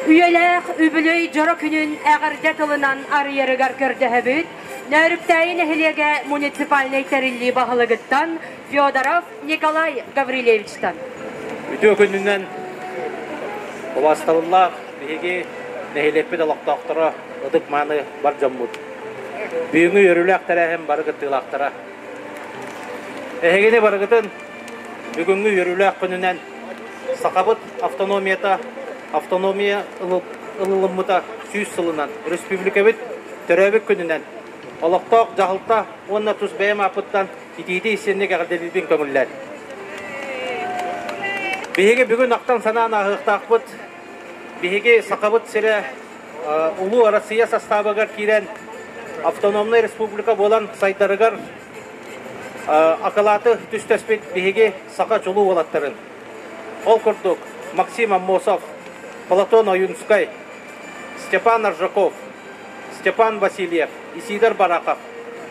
Üyeler übülüy jara günün ägirde tılınan arıyarıgar kördehebit, Nörüptäyin ehilege municipalney terilliği bahalıgıttan Fyodorov Nikolay Gavrilevich'tan. Ütü gününden Ovastavullah bihigi nehileppi dalaqtaqtara ıdık manı bar jammut. Büyüngü yörülük terehem barıgıttığılaqtara. Ehegeni barıgıtın bügüngü yörülük gününden Sakabıt автономия ылылымыта 100 сылынан республикабит төрәбік күнінен Олықтақ жағылта 10-30 бәйім апыттан итейді есеніне кәғірделілбен көңілләр. Бейге бүгін ақтан санаан ағықтақпыт, бейге Сақабыт сірі ұлу Россия составығар кейрен автономный республика болан сайдарығар ақылаты түстәспет бейге Сақа жолу олаттарын. Ол күрдік Максим Аммосов, Платон Аюнскай, Степан Аржаков, Степан Васильев, Исидар Бараков.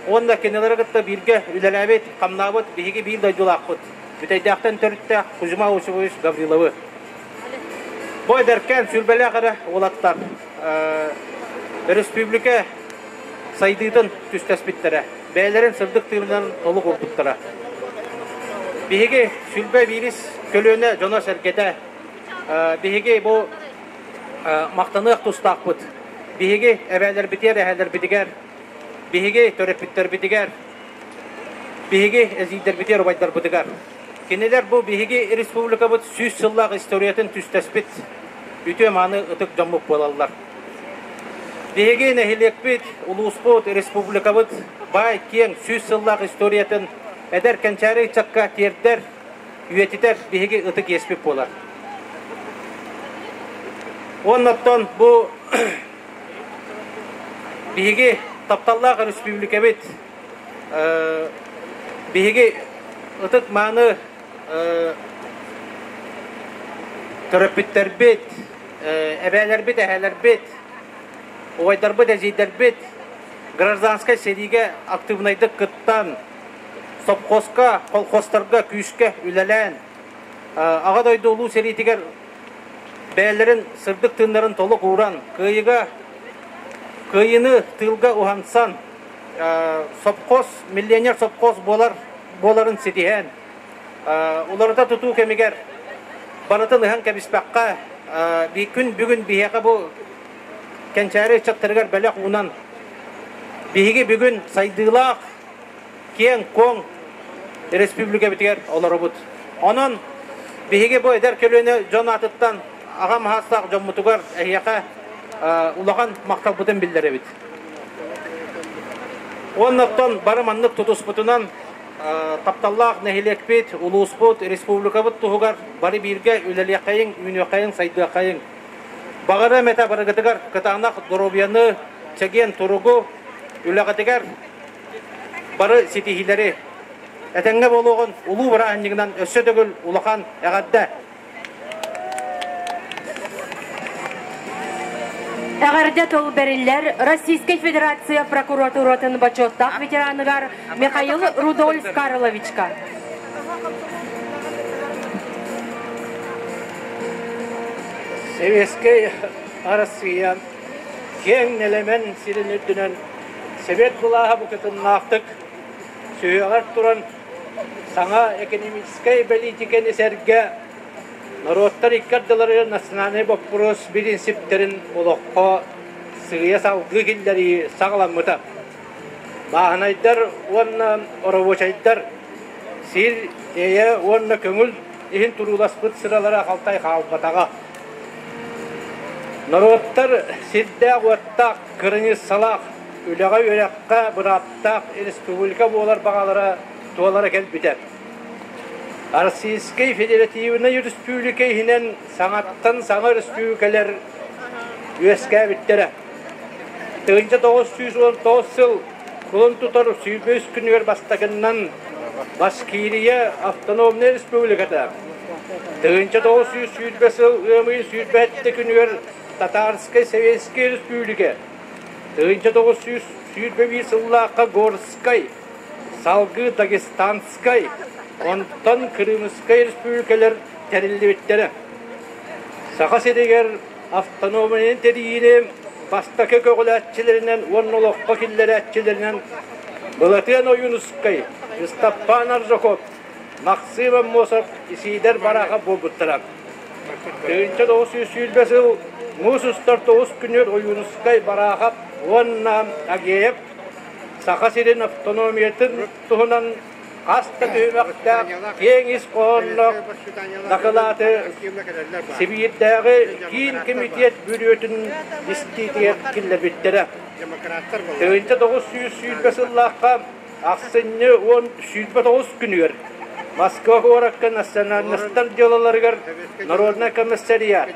Онда кенелерігітті бірге үлеләбет, қамнабыт, бейге бір дайдулақпыт. Бүтәйдәқтен төрітті Құжыма Осипович Гавриловы. Бой дәркен сүлбәлі ғыры олаттар. Республика сайдыдың түстәспеттері. Бәйлерін сырдық тыйлынан толық ордықтыра. Бейге сүлбә вирис көлөне жона сәркеті. Бейге бұл мақтанық тұстақпыт. Бейге әбәлер бітер, әхәлер бітігер. Бейге төрепіттер бітігер. Бейге әзейдер бітер, обайдар бітігер. Кенелер бұл бейге республика бұд 100 сыллақ историятын түстәспет. Үті маны ұтық жаммық болалар. Бейге нәхилек бет, ұлуспот республика бұд бай кен 100 сыллақ историятын әдер кәнчәрі чаққа тердер, үйетітер бейге ұтық еспеп болар. Оннаттан бұл бейге тапталлағы республика бет бейге ұтық маны түріпіттер бет, әбәлер бет, әхәлер бет, овайдар бет, әзейдер бет, гражданскай сериге активнайды кыттан, сопқосқа, қолқостарға, күйіске үләлән, ағадайды ұлу серитігер бәлерін сырдық тыңларын толық уран, күйіні тылға ұхансан, сопқос, миллионер сопқос боларын сетихен. Оларда тұту кемегер барытын ұхан кәбіспаққа бейкүн бүгін бейеға бұл кәнчәрі чаттырғар бәлек ұнан бейге бүгін сайдылақ кен коң республика бітігер олары бұд. Онын бейге бұл әдер көліні жон атыттан аға мағастақ жоммутығар әйеқа ұлаған мақтал бұдын білдері біт. Оннықтан барыманлық тұтыс бұтынан тапталлақ нәхилек бет, ұлуспот, республика бұт тұғығар бары бірге үләлі қайын, үйіне қайын, сайды қайын. Бағары мәті барығытығар қытағынақ дұробияны, чәген тұрығы, үләғытығар бары сетихилері. Әтәңгі болуғын ұлу бұра әнігінен өссі түгіл ұлақан әғадда. Әғарда тол бәрілер Российской Федерация прокуратуратын бачоттақ ветераныгар Михаил Рудольф Карловичка. Советский Россия кен нелемен сиренердінен Совет бұлаға бұкетін нақтық сүйеғар тұран саңа экономической политиканы сәрге народтар иккардылары национальный вопрос принциптерин олоққа сығыя салғы келдері сағаламыта. Бағынайдар, онна оробочайдар, сир ее онна көңіл ехін тұруласпыт сыралары қалтай қалбатаға. Народтар сирдә ғуаттақ, кіріні салақ, үліға өрәққа бұраттақ, республика болар бағалары туалары кәлбітер. Российской Федеративный Республикайынан саңаттан саңа республикалар өске біттері. 1919 жыл құлын тұтар сүйбес күнігер бастағыннан Башкирия автономный республикада. 1925 жыл өмейін сүйбәтті күнігер Татарской Советский республика. 1921 жыллаққа Горскай, Салгы Дагестанскай, Онтан Крымскай республикалар тәрілді беттері. Сақа седегер автономиянın teriyini bastaki kögülatçilerinden, onnoloqqa killerətçilerinden Bılatiyan Oyunuskay, Istappan Arzakov, Maksim Mosov, Isider Baraka Bobuttıram. Tığınca 905 yıl Musustar 9 günler Oyunuskay Baraka Onna Ageyev, Sakasirin avtonomiyatın tuhunan hasta tühümakta Kengiz Qoğunluq nakılatı Sibiyetdagi Kiin Komitiyet Bürüyötün istitiyet killer bittere. Tığınca 905 yıllıqqa Aqsınny 9 günler Moskva Horakka Nasyonalistler Jolalargar Narodna Komissariyat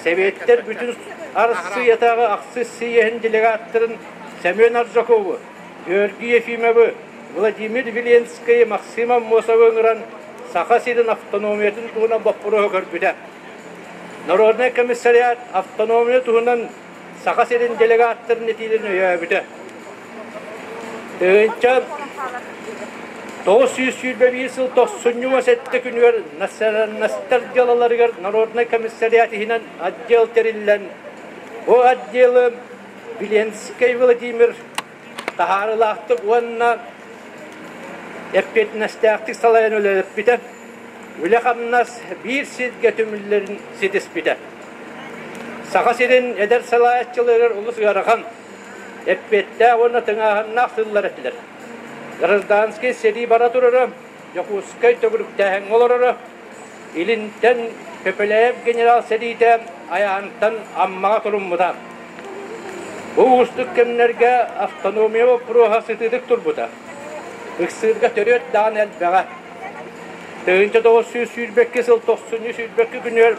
Sovetler bütün arası yatağı Aqsı Siyehin delegattırın Semyon Arzakovu, Georgi Yefimov, Vladimir Velenskiy, Maksim Mosov'ın Sakasirin avtonomiyatın tuğuna bakpuru görübüde. Narodna Komissariyat avtonomiya tuğunan Sakasirin delegattırın netilerini öýäbüde. Tığınca 921 yıl 97 günler Nasyonalistler Jolalargar Narodna Komissariyatı hinen atdel terillen o atdeli Velenskiy Vladimir taharılahtı onna epetnastaqtık salayan ölelip biter. Ülaqamnas bir sizge tümüllerin sitis biter. Sakasirin eder salayatçıları ulus yaraqan epette onna tыңahan naqsıllar ettiler. Grazdanski sedi bara turarı, Yakuskay tögürüktähen olararı, ilinten Köpeleyev general sedite ayağıntan ammağa turummuda. Bu uçluk kemlerge avtonomiya ve prohasıtıdık turbuda. Iksırga törüt dağın elbeğe. Tığınca 922 yıl 922 günler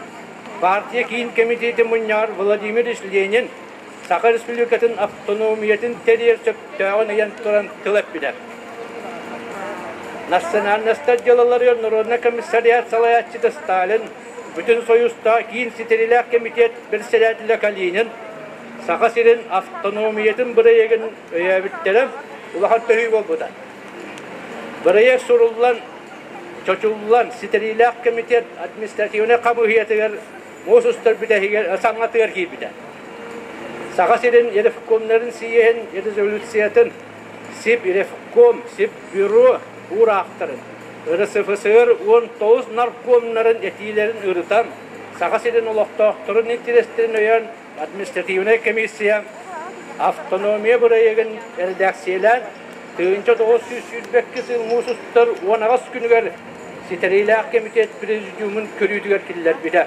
Partiya Kiin Komiteti Munyar Vladimir Lenin Sakha Respublikatın avtonomiyatın teriyer söptağın yantıran tılep bider. Nasyonalistler Jolalargar Narodna Komissariyat salayatçıda Stalin bütün soyuzda Kiin Steriler Komitet Berselatila Kalinin Sakasirin avtonomiyatın bırayagın öýäbitleri ulaqat töhü bolbuda. Bırayag sorullan, çoçullan Steriler Komitet Administrativne Kamuhiyetigер Musustar bidehiger sangatıgar kibide. Sakasirin Yerefkomların siyehin rezolüsiyatın Sip Yerefkom, Sip Büro Uraqtırın. RSFSR 19 narkomların etilerin ırıtan Sakasirin olaqtaqtırın intereslerin öýän Administrativne Komissiya avtonomiya bırayagın erdaksiyeler tığınca 922 yıl Musustar 19 günüger Steriler Komitet Prezidiumun körüdüger killer bide.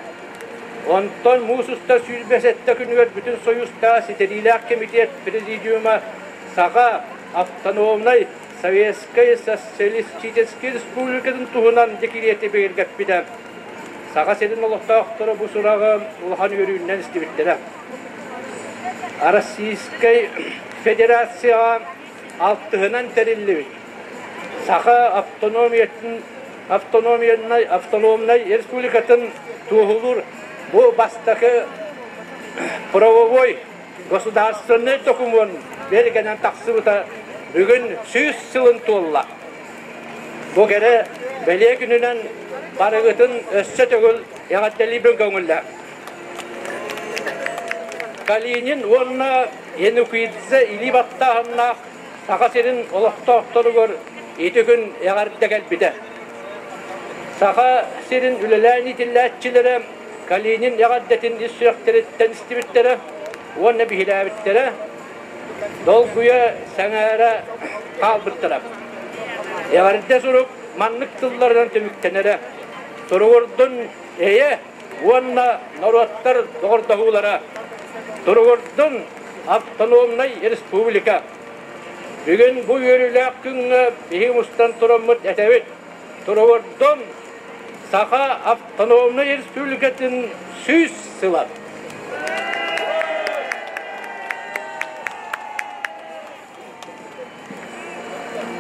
Ondan Musustar 105 günüger bütün soyuzda Steriler Komitet Prezidiuma Sakha avtonomnay Sovetskaya Sotsialistический Республикатын туһунан декретти бергеп бидем. Sakasirin olaqtaqtары bu surağı ulhan yörüğünden istibittere. Российская Federatsiya altıhınan terillibit. Sakha avtonomnay Respublikatın tuğulur bu bastaki правовой государственный документ бергенен тақсыбыта bugün 100 yılın tolla. Bu kere belye gününden barıgıtın össe tögül yagatdeli bir göngülle. Kalinin onna yenukuyidze ili battağına Sakasirin olaqtaqtırı gör eti gün yagarıda gelbide. Sakasirin ülelani tillatçilere Kalinin yagaddetin issuaqteretten istibittere onna bihilabittere dolguya sanara kalbıttırap. Yagarıda sorup manlık tıllardan tümüktenere Turugurdun eye onna narodlar doğurdahulara Turugurdun avtonomnay Respublika. Bugün bu yörülük günü bihimustan turamut etevit. Turugurdun Sakha avtonomnay Respublikatın 100 yılı.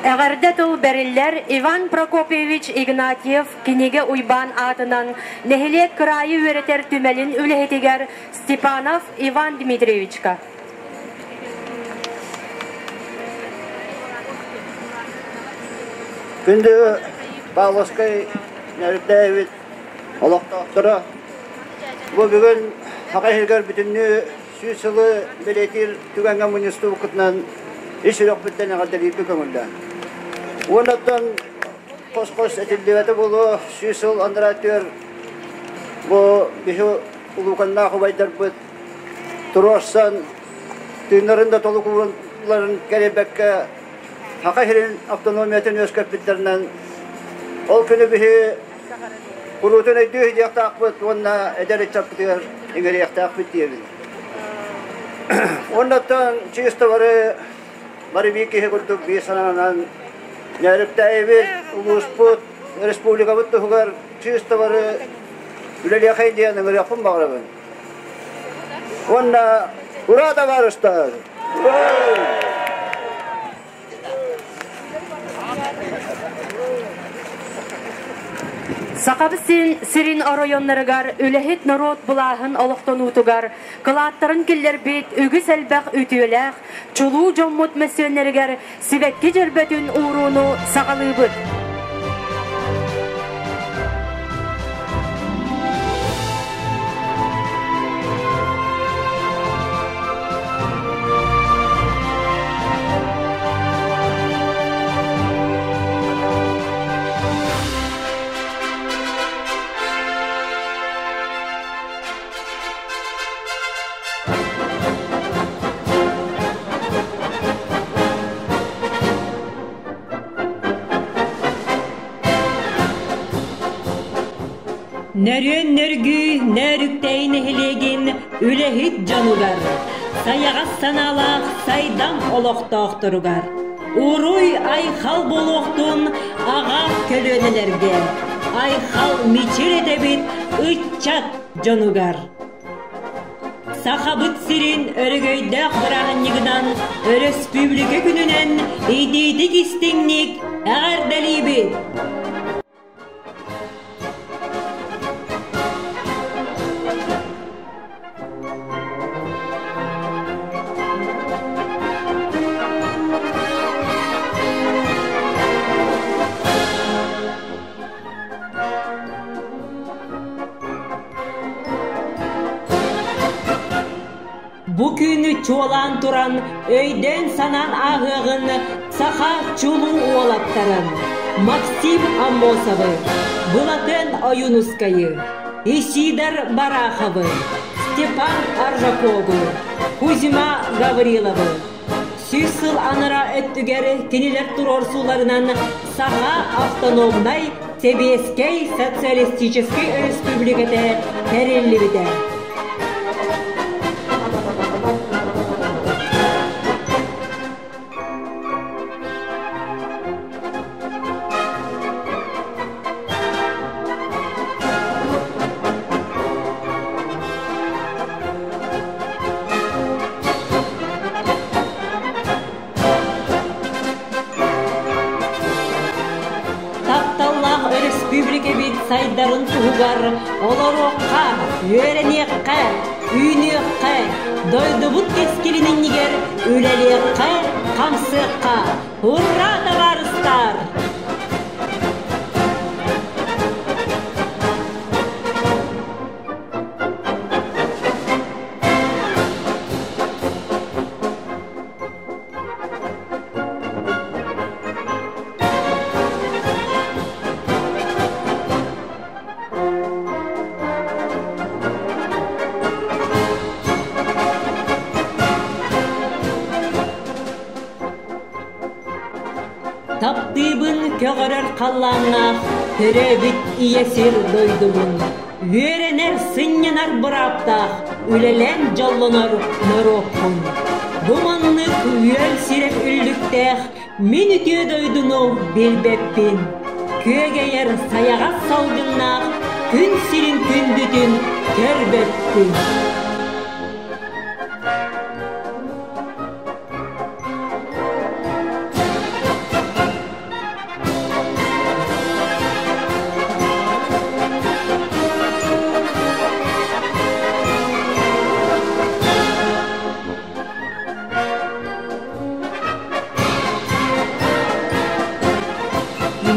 Ägerde tol beriller Ivan Prokopyevich Ignatiev kinige uyban atınan Nehilek kırayı öğreter tümelin ülehetiger Stepanov Ivan Dmitrievichka. Күнді Павловскай Нәрдәвит Олақтақтыры. Бұл бүгін Hakayırgar bütünlüğü süsülı belediye tügenge münistu vakitden iş yok bütüne kadar iyi kömürden. Ondan kos etildivete bulu süsül andratör bu bir ulukanna kubaydır bu turorsan tünlerinde tolu kurulların gelebekke Hakayırın avtonomiyatın öz köpütlerinden ol günü bir kurutun ödüğü diyekte akbıt onunla ederi çapıtıyor ingeri yakta akbıt diyelim. Ondan çiğiste varı bir kişi kurduk bir sananan Neripte evi ulusput Respublika buttu hugar çiğiste varı üleliye kayın diyen ingeri yapın bağırabın. Onunla burada var usta. Sakabı sirin orayonlarıgar, ülehit narod bulahın oluqtan utugar, kılaatların killer bit, ügüs elbaq ütüyelaq, çuluğu jommut mesyonlerigar, sibekki cerbetün uğrunu sağalıbıd. Nörün nörgü, nörükteyn ehilegin, ülehit canugar. Sayağa sanalaq, saydam oloqtoqturugar. Uruy ayxal boloqtun, ağa kölönelerge. Ayxal miçir edebit, ıççat canugar. Sahabıt sirin örgöydaq bırağın yığınan, Respublika gününen ididik istinlik, ağır delibit. Bu günü çoğalan turan, öyden sanan ağığın, saha çulu oğlaptarın, Maksim Amosov'ı, Bulatın Oyunuskayı, Isidar Barахов'ı, Stepan Arjakov'ı, Kuzma Gavrilov'ı, Süsül anıra öttügeri tiniler turorsularından saha avtonomnay Sebeskey Sotsialistiskey Respublika'da terellivide. Respublika bit saydarın tuğgar, oloroqqa, öğrenekqa, üynekqa, doydubut keskilinin niger, ülelekqa, kamsıqqa, hurra da varıstar! Taptыбын köğörөр kallanna, törebit iyesir doydubun. Öğrener sınyanar bıraptaq, ülelen jollanor nörokun. Dumanlık üel sirep üllükteq, min ütüye doydunu bilbeppin. Kögeyer sayağa salgınnaq, gün sirin kündüdün körbeppin.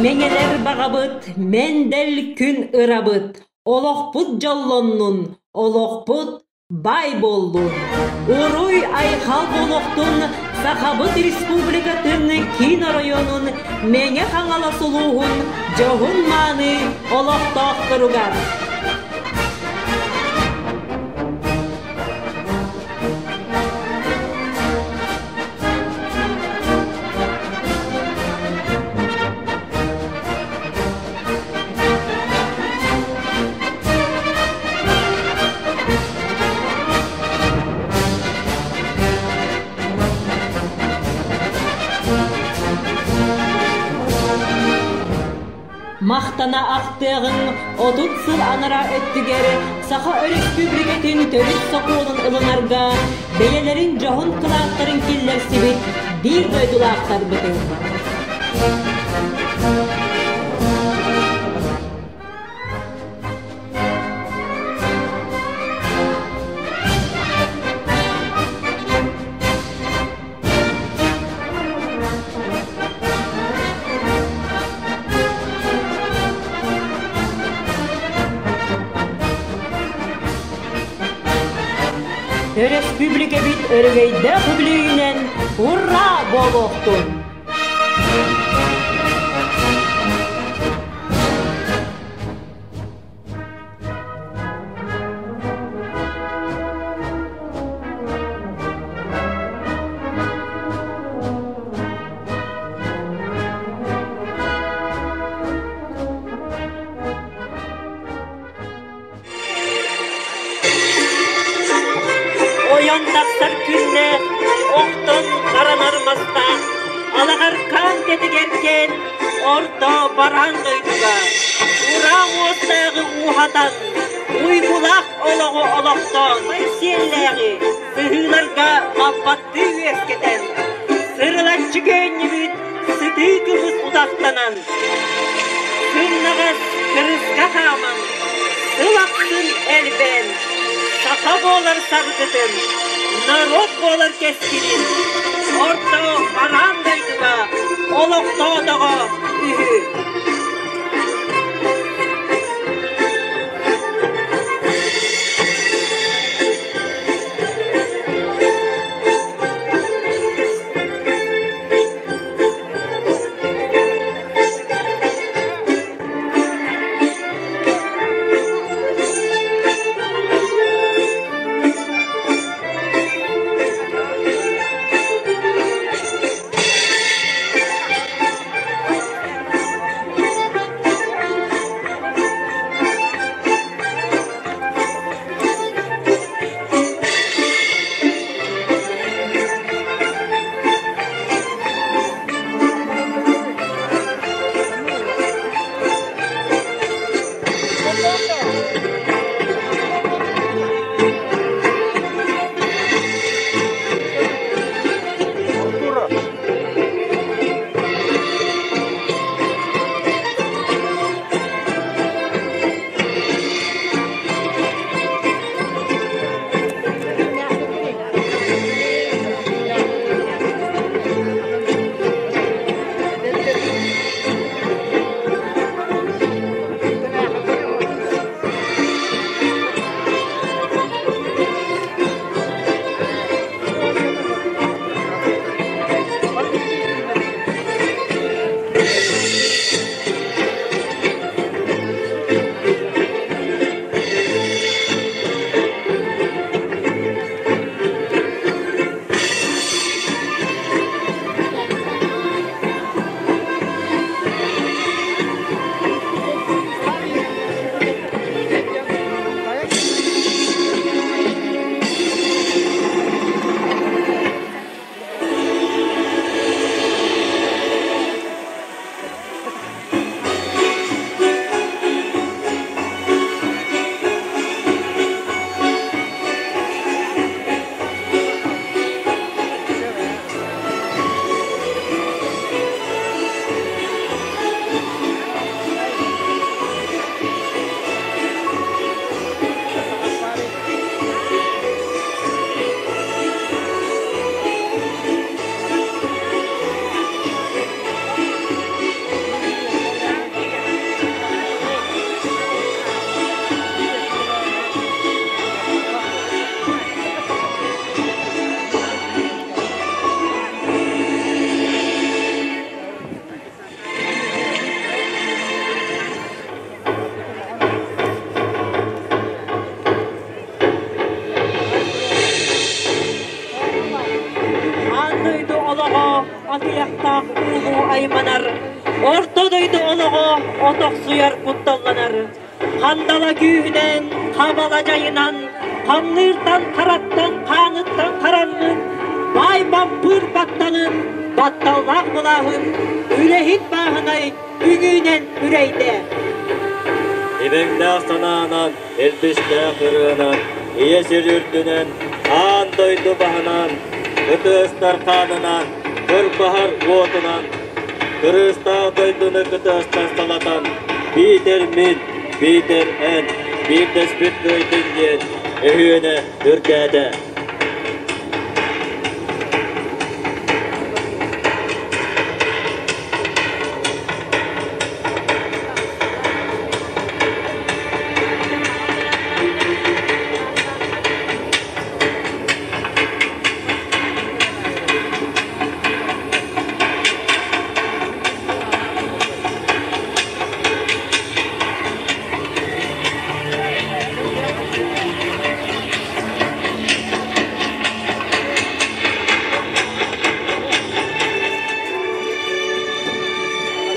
Meňeler bagabıt, mendel kün ırabıt. Oloqput jallonnun, oloqput Bay boldun. Uruy ayhal boloktun Сахабыт республикатын Кина районун Меңе хаңала сулуғын Жоғын маны олықтақтыругар. Мақтана ақтығын 30 сыл анара өттігері Саха республикатын төрік соқуылын ылынарға Бейелерін жоғын қылақтарын келлер себет бір дөйдулақтар бұды. Республика бит өргейді құблүйінен ұра болуқтun. Oyan taksar günne, oktun karanarmazda, alağar kan tetigerken, orta baran duyduga. Uran ostağı uhatan, uygulak olağı olaktan, selleri, sıhılarga kapattığı esketen, sırılatçı gönlümüt, sıdıkımız udaktanan, sırnağız kırızga haman, sılaksın elben, Saha bolar sargıdın, narot bolar keskinin, orta baran daydıga, olokta dağa ühü. otok suyar kuttallanar. Kandala gühüden, kabala cayınan, kanlırtan, karattan, kanıttan, karanlık, bay bampır battanın, battallak bulahın, ülehit bağınay, üngünen üreyde. İbengdağ sanağınan, elbiştağ kırığınan, iye sürürdünen, ağın doydu bağınan, kıtığıstar kanınan, kır bahar oğutunan, kırığıstağ doydunu kıtığıstan salatan, biter min, biter en, bir despit göydün yer, ehüyene ürkede.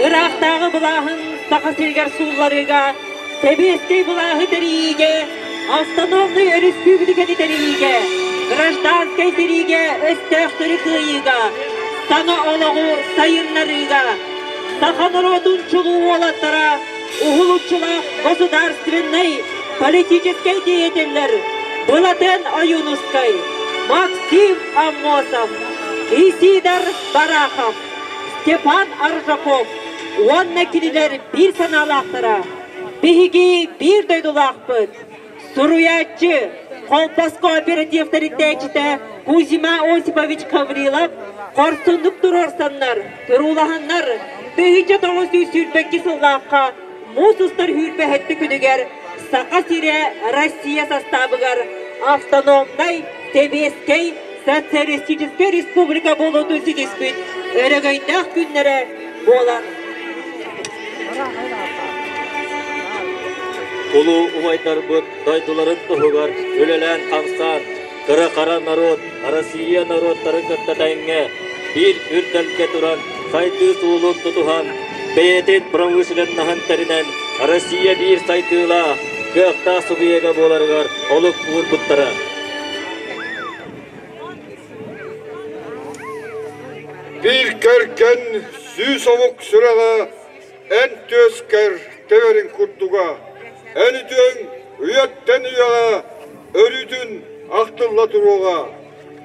Irak'tағы bulahın saqa silger sularıga, Sebeskey bulahı deriге, Автономный республиканы дeriге, Гражданской дeriге, Өстөктөрү кыйыга, Сана олоғу сайынларыга, Саха народун чулуу олаттара, Ухулучулах государственный, политический деятельler, Булатен Аюнускай, Максим Аммосов, Исидор Барахов, Степан Аржаков, Уаннакилилер bir sanalaqtara, Bihigi bir doydulaqpıt, Suruyatçı, Kolpas kooperativlerindekite Kuzima Osipovich Kavrilov, Korsunluk durorsanlar, Turulahanlar, Bihice 942 sılgaqqa, Musustar hürbehetti күнігер, Saqa Sire Россия составыгар, Автономнай, Sebeskey, Социалистический республика болуды сидеспит, Өрегайдақ күннері болар. Ulu umaytar bud, dayduların tuhugar, ölelen kamsan, kıra kara narod, Россия narodları kıttatayınge, bir ürtelke turan, saytı suulun tutuhan, beyetin pramvışılın nahan terinen, Россия bir saytıyla, kıqta subiyega bolargar, oluk uğur buttara. Bir kerken sü soğuk sıraga, en tözker teverin kurtuga, en ütün üyetten üyaga, örüdün aktılla turuga,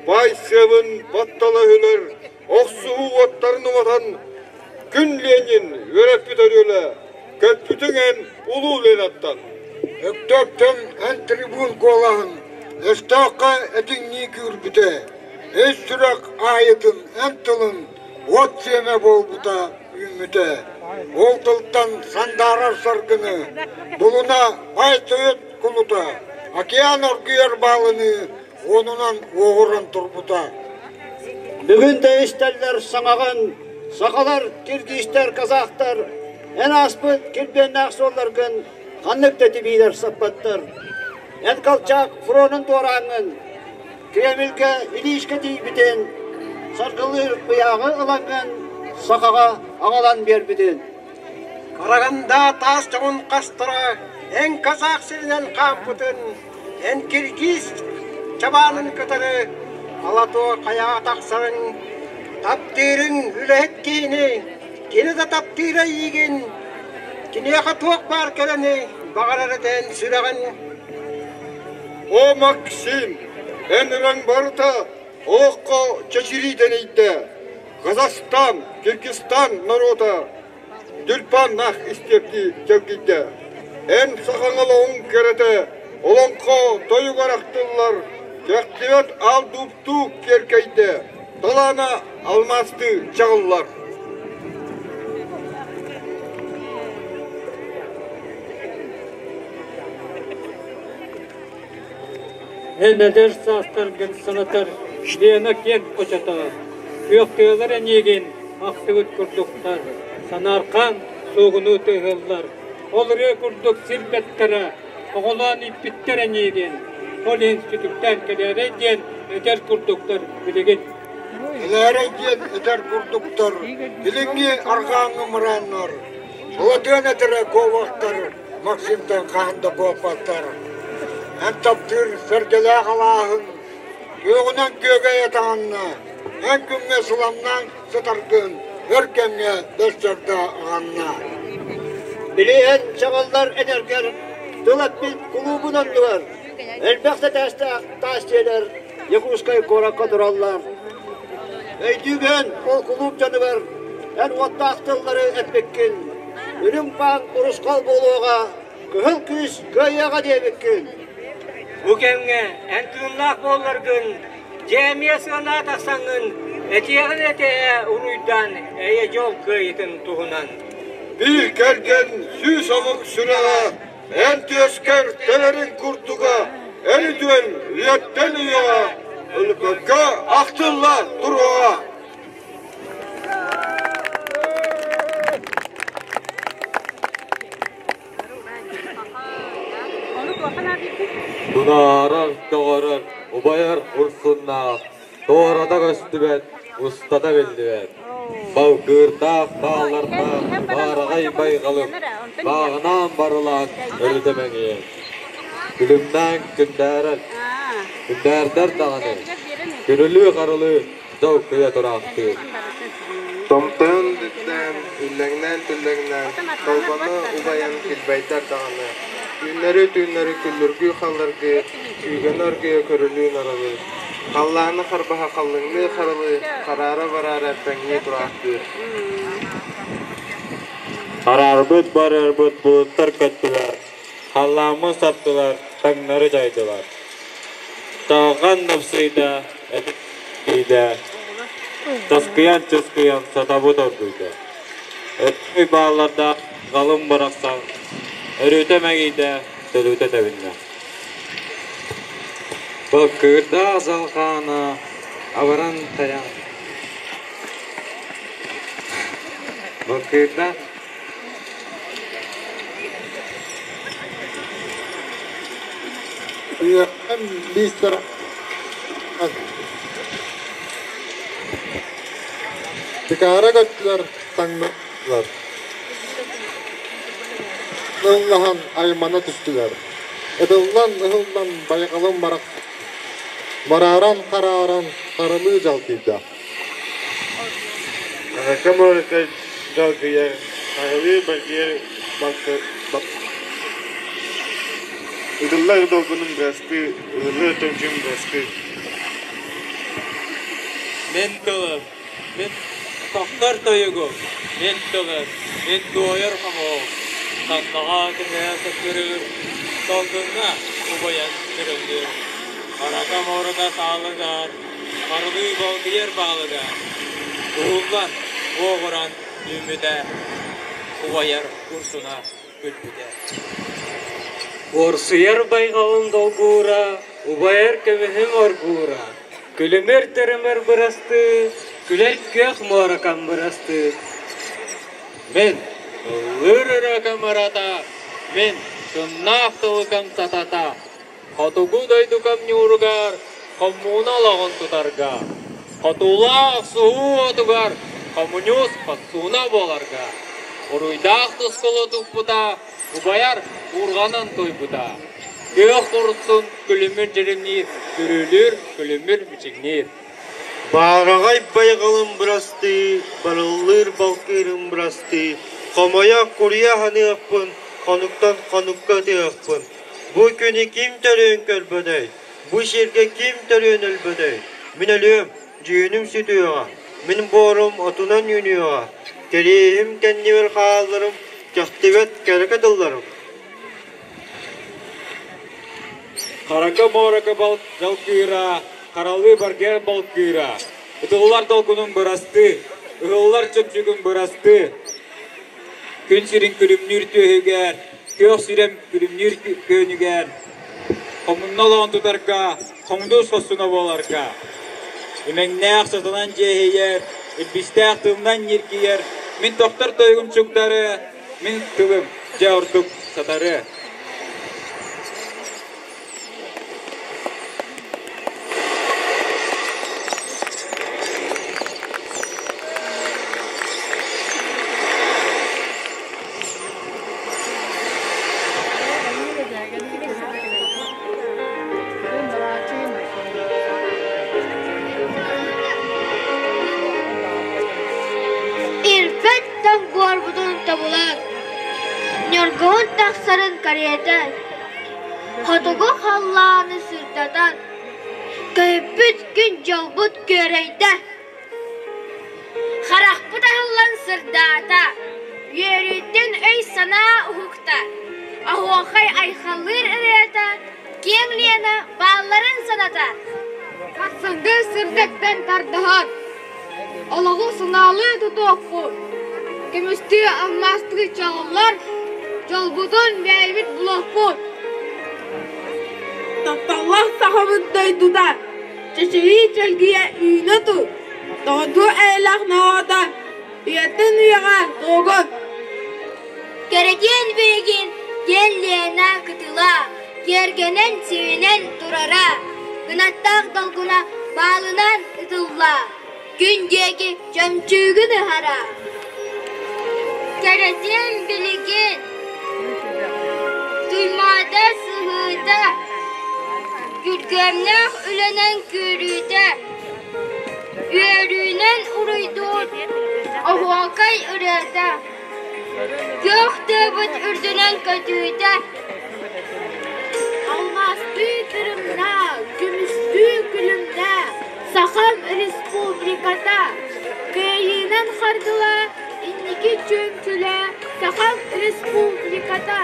bay sevin battala hüler, oksuğu otlarını vatan, gün Lenin verep bütörüyle, köpütün en ulu lenattan. Öktöktön en tribun kolağın, estakka etin nikür büte, es sürak ayıtın en tılın, ot seme bol buta ümmüte. Ol tılttan sandarar sargını, buluna bay söğüt kuluta, океан örgüyer balını, onunan oğuran turbuta. Бүгін де істерлер саңаған, сақалар, киргизтер, казақтар, en аспыт, кирбен ақсоларгын, қанлық тетібейлер саппаттар. En kalçak, fronun doğrağın, Kreml'ge ilişki deybiden, sargılı bıyağı ılangın, sakağa ağalan berbiden. Karaganda tas çoğun kastıra, en kazak silinen kampıtın, en kirgiz çabanın kıtırı, alato kaya taksarın, taptirin ülehet kini, kini de taptire yigin, kini katuak bar keleni, bağırırden sürağın. O Maksim, en rang barıta, oğukko çeşiriden iyde, Kazakistan, Kırgızistan naroda, Dülpan nah istepti kevgide, en sakanalı on kerete, olonko toyu karaktılar, kektivet al duptu kerkeyde, talana almastı çağıllar. Nedir sastır gün sınıtır, diyene ken koçata, köktüğüler en yegin, aktıgıt kurduklar, sanarkan soğunu tığıllar, olurya kurduk silbettere, oğulan ipitler en yegin, ol enstitükten kelere diyen eder kurduklar biligin. Elere diyen eder kurduklar, bilingi argağını mıranlar, Ulatın etere kovaktar, Maksim'den kahında kovaktar. En taptır sergele Allah'ın, yoğunan köge yatağına, en kümme sulamdan satargın, örkemle destekte ağanına. Bileyen çağallar ederken Dılat bir kulubun andılar. Elbette tavsiyeler Yakuskay korakka durallar. Eydügen ol kulub canıver. En vatta aktılları etmekkin. Ölüm pan uruskal boluğa. Kıhıl küs köyyağa diyemekkin. Bu kemge en kımlak bollargın. Cemiye sığına taksanın. Etiyeğin eteğe uruydan eye yol kıyıtın tuğunan. Bir gelgen süs amık süreğe, en tezker telerin kurtuğa, en üdün üyetten üyeğe, ülkeke aktılla duruğa. Dunaran doğaran, ubayar ursunna, doğrada göstübet, ustada bildibet. Bağgırda, bağlarda, bağrağay baygalım, bağınan barılan, öldümeğin. Gülümden günderen, günderder dağını, gürülü karılı, zavkıya duraktı. Tomtan dütten, üllengden tüllengden, kalbana ubayan kilbaytar dağını. Günleri tünleri küllürgü kalırgı, tüygenörgü körülüğün aralı. Kallağını karbaha kallığını karalı, karara varara pengi duraktı. Kararbıt bararbıt bulutlar kattılar, kallağımı sattılar, penleri caydılar. Dağgan nıfsıyla, etkiydi, tıskıyan çıskıyan satabı dördüydü. Etmi bağlarda kalın bıraksan, örütemeğiydi, sölüte tebinle. Bakırda azalğana, avaran tayan. Bakırda Hem bizler Dikara götüler tanrılar. Allah'ın aymana düştüler. Edildan bayıkalım barak. Mararan kararan karılı jaltıydı. Kamaraka dalgıya, karalı bagiye bakır. Idıllar dolgunun baskı, ıhlı töncüm baskı. men tılır, men toktar toyugu, men tılır, men doyar kamo. Kandağa kınaya sakırır, dolgunna ubayan kırılır. Karaka moraka sağlıgar, karılı balgıyer bağlıgar. Uğullan, oğuran, ümide, ubayar kursuna gülbüde. Orsuyar baygalın dolgura, ubayar kemihim orgura. Külümer teremer bırastı, küler kök morakam bırastı. Men, ılır rakam arata, men, sınnak tılkam satata. Hatugu daydukam nyurgar, komuna lagon tutarga. Hatulak suhu atugar, komunyus patsuna bolarga. Oruydak tuskulu tukputa, ubayar urganan toyputa. Gök kurutsun külümür jerimnir, külümür miçignir. Bağrağay baygalım bırastı, barılır balkırım bırastı. Kamaya kuruya hanı akpın, kanuktan kanukka teyakpın. Bu günü kim törün kölbödey, bu şirke kim törün ölbödey. Min ölüyorum, cüyünüm sütüyoğa, min borum otunan yünüyoğa. Kerihim kendiver kağallarım, kahtivet kereke dıllarım. Karaka moraka balkıra, karalı barger balkıra. Idıllar dolgunun bırastı, ıhıllar çöpçükün bırastı. Gün sirin külümnür tühüger, kök sirem külümnür könüger. Komunna lağın tutarka, komundu sosuna bolarka. Ümengnäq satılan jehiyer, elbistäq tığımdan yerkiyer. Min toktar toygum çuktarı, min tığım jaurtuk satarı. taksarın kariyeden, Hotugu hallağını sırtadan, Kayıpüt gün calbut göreyde, Harakpıda hallan sırdata, Yürüdün öy sana uhukta, Ahuakay ayhalır ırıta, Kengliyana bağların sanata. Katsangı sırdaktan tardahan, Allah'u sınalı tutuakku, Kemüstü ammastığı çağımlar, Calbudun meyvit bulakku. Allah sahabın duda, Çeşeyi çelgiye üyüne tu, Doğdu eylak nağada, Üyetin üyeğe doğun. Gereken bilgin, Genliyene kıtıla, Yergenen sevinen durara, Gınattağ dalguna bağlınan ıtılla, Gündeki cemçüğünü hara. Gereken bilgin, Duymada sıhıda, Gürgemnek ölenen körüde, Yörünen uruydur, Ahuakay ırada, Gökte bıt ürdünen kötüde, Almastı kırımda, Gümüştü külümde, Saham Respublikada, Kıyınan hardıla, İnniki çömçüle, Saham Respublikada.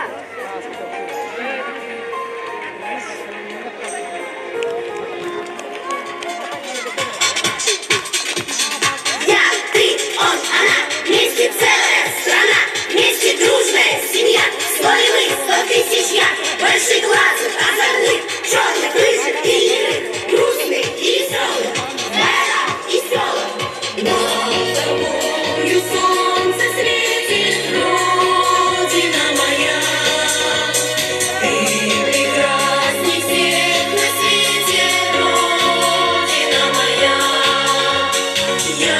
Вместе целая страна, вместе дружная семья, 100 львы, 100 тысяч я, больших глазок, озорных, черных, рыжих и лирых, грустных и веселых, вера и селых. Но тобою солнце светит, Родина моя, ты прекрасней всех на свете, Родина моя. Я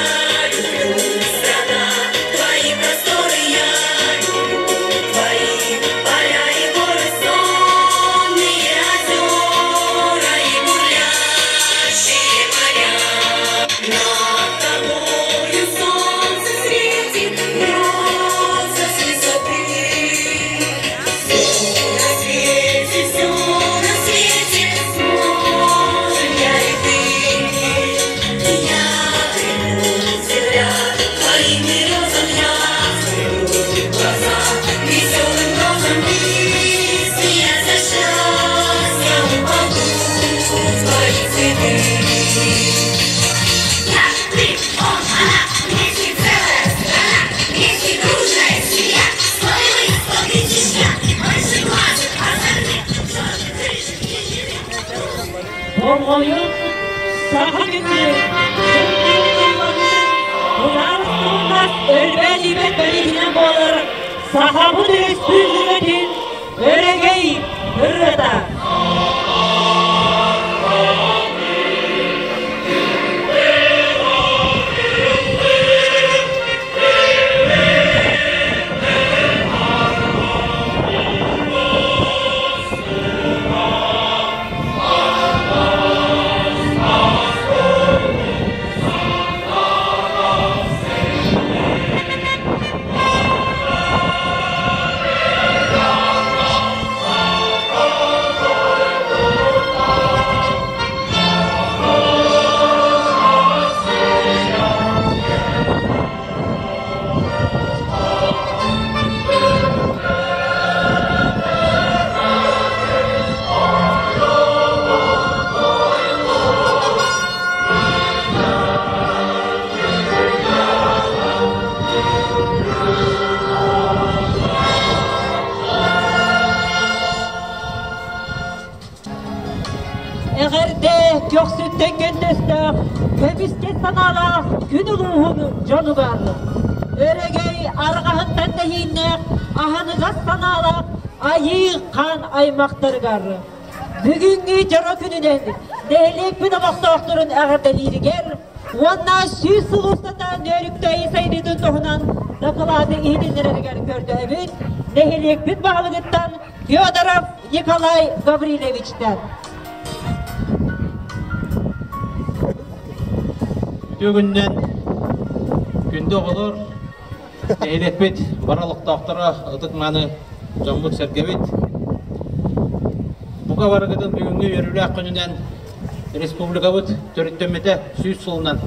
Oyun saha gücü, Ular sunmaz ölbe libet bölümüne boğulur, Saha bu dürüst büyümetin, Öregey hırrıda. Göksütten gündüzde köpüste sanala gün uluğun canı var. Öregey argahından deyinler ahanıza sanala ayı kan aymaktır garı. Bugünkü jara gününden değerlik bir doktorun ağırdeliri ger. Ona süs sulustadan nörükteyi seydidin tohunan dakıladı ihdinlere gördü evet. Değerlik bir bağlılıktan Fyodorov Nikolay Gavrilevich'ten. Tügünden günde olur, eğletbet baralık doktora ıtıkmanı Жамбут Сергевит. Буга барыгытын бүгүнгү өрүлөк күнүнөн республикабыт төрүттөмөтө сүйүс сулунан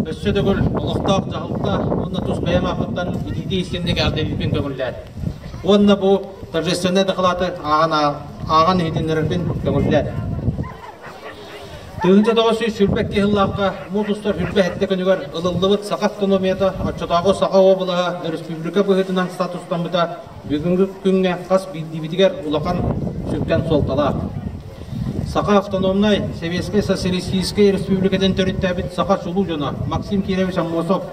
өссөдөгүл олоктоок жагылыкта онна тус бэм акыттан идиди истемдеги ардебипин көңүллөр. Онна бу торжественный доклады аган хитинердин көңүллөр. Тыгынча тоғысы сүрбәкке хыллаққа мұтыстар хүрбә әтті күнігер ылылыбыт сақа автономията отчатағы сақа обылыға республика бұғытынан статустан бұта бүгінгі күнге қас бідігер ұлақан сүркен солтала. Сақа автономнай Советский социалистический республикадан төріттәбіт сақа шулу жона Максим Киревич Аммосов,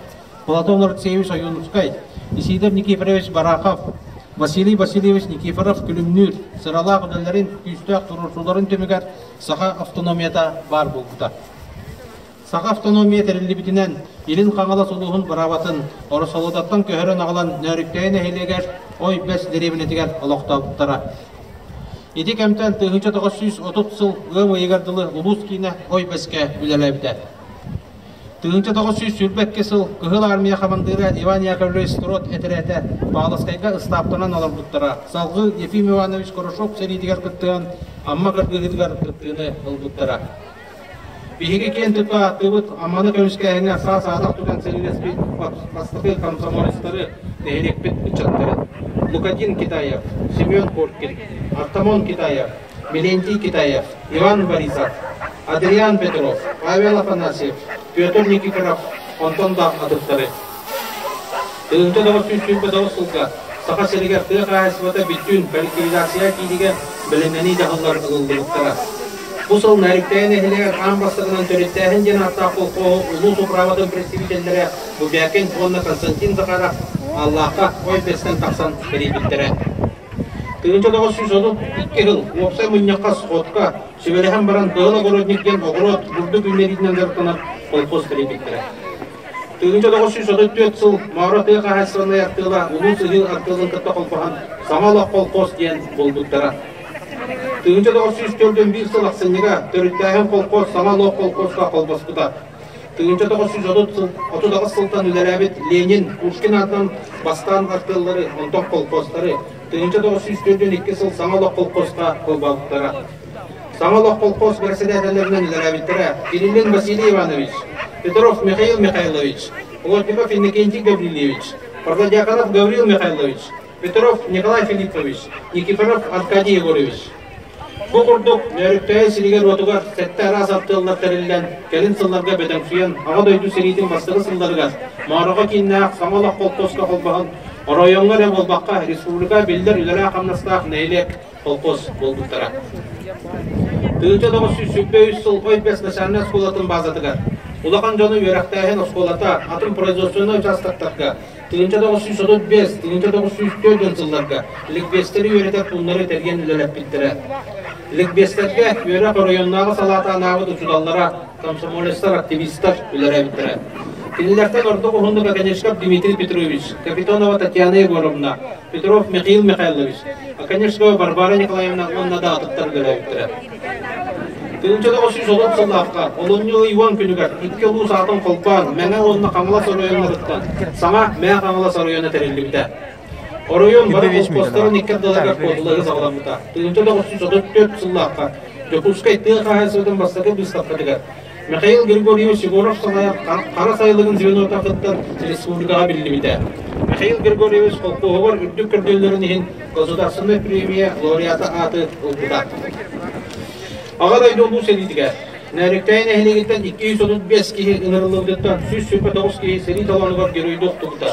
Платон Алексеевич Аюнускай, Исидор Никифорович Барахов, Василий Васильевич Никифоров Күлімнүр, сыралақ өділерін күйістіғ тұрушыларын төмігер сақа автономията бар болғыда. Сақа автономия тәрілі бітінен елін қаңала сұлуғын бұрабатын, орысалыдаттан көхірін ағылан нөріктейін әйелегер, ой бәс деребінетігер олықтауыттара. Еті кәмтен 1930 сыл ғым егерділі ұлыс кейіне ой бәске үлеләбді. 1900 сүрбәкке сыл кыһыл армия командиры Иван Яковлевич Строт әтерәтә Павловскайга ыстаптанан алып буттара. Салгы Ефим Иванович Корошов серидигәр кыттыган, амма кыргыгыдгар кыттыгыны булбуттара. Биһиге кен тыпа тыбыт амманы көнүскәһенә саадак туган серилеспи бастыгы комсомолистлары нәһилекпит учаттары. Лукадин Китаев, Семен Коркин, Артамон Китаев, Милентий Китаев, Иван Борисов, Адриан Петров, Павел Афанасьев, Петр Никифоров, Антон Дав адыптары. Тыгынча дагы сылга саха селигер тыгы кайсыбата бүтүн коллективизация кийдиге билимени жагылар ылдыктара. Бу сыл нәриктен эхилер ам бастыгынан төрөттәһен жана тақылқо улус управадын представительдери бу бәкен Конна Константин Захаров Аллахка ой бестен таксан берибиттере. Тыгынча дагы сүзөдү 2 жыл опса муньякка сотка сөбөлөһөн баран дыгыла городниктен огород бурду күнлеринен дартанат колхоз берибиттере. Тыгынча дагы сүзөдү 4 жыл Мавраты кахасына яктыла улус ыл аркылын кытта колпахан Самала колхоз деген болдуктара. Тыгынча дагы сүзөдөн 1 жыл аксынга төрөттәһен колхоз Самала колхозга колбаспыта. Тыгынча дагы сүзөдү 30 сылтан үләрәбит Ленин, Пушкин атынан бастан артылары, онток колхоздары. Тыгынча дагы сүзөдөн 2 жыл Самала колхозга колбаптара. Самала колхоз председательлеринен үләрәбиттәре Кириллин Василий Иванович, Петров Михаил Михайлович, Плотников Иннокентий Гаврилевич, Парладьяконов Гаврил Михайлович, Петров Николай Филиппович, Никифоров Аркадий Егорович. Бу курдук нөрүктөй сиригер отугар сетте арас аттылар терилен келин сылларга беден суян ага дойду серидин бастыгы сылларга марага киннак Самала колхозга колбаган районга да болбакка республика билдер үлөрө камнастак нейлек колхоз болдуктара. Тыгынча дагы сүзбөй сыл ой бес начальный школатын базатыгар улахан жону өрөктөйен школата атын производственный участоктарга тыгынча дагы сүзөдө 5 тыгынча дагы сүздөрдөн сылларга ликбестери өрөтөп пулнары терген үлөлөп биттире. Ликбестерге өрө районнағы салата анабыд учудаллара комсомолисттар, активисттар үлөрө биттире. Кинилерден ордук ухундук Аканешков Дмитрий Петрович, Капитонова Татьяна Егоровна, Петров Михаил Михайлович, Аканешкова Барбара Николаевна онна да атыктар үлөрө биттире. Тыгынча дагы сүзөдө сыллаакка Олоньо Иван күнүгөр 2 улус атын колпан, меңе онна Камалас районуна саңа мэ Камалас районуна терилибите. Оройон бары колхоздарын 2 далага кодулары сагламыта. Тыгынча дагы сүзөдө 4 сыллаакка Жокускай тыгы кайсыдан бастагы быстапкадыгар. Михаил Григорьевич Егоров саная кара сайлыгын звено такыттан республикага билдибите. Михаил Григорьевич колхозгор үдүк көргөнлөрүнүн государственный премия лауреаты аты болбута. Ага дайдон бу селидиге Нәріктәйін әхілегеттен 235 кейі ыңырылығдеттен 189 кейі сери таланығар геройды оқтығыда.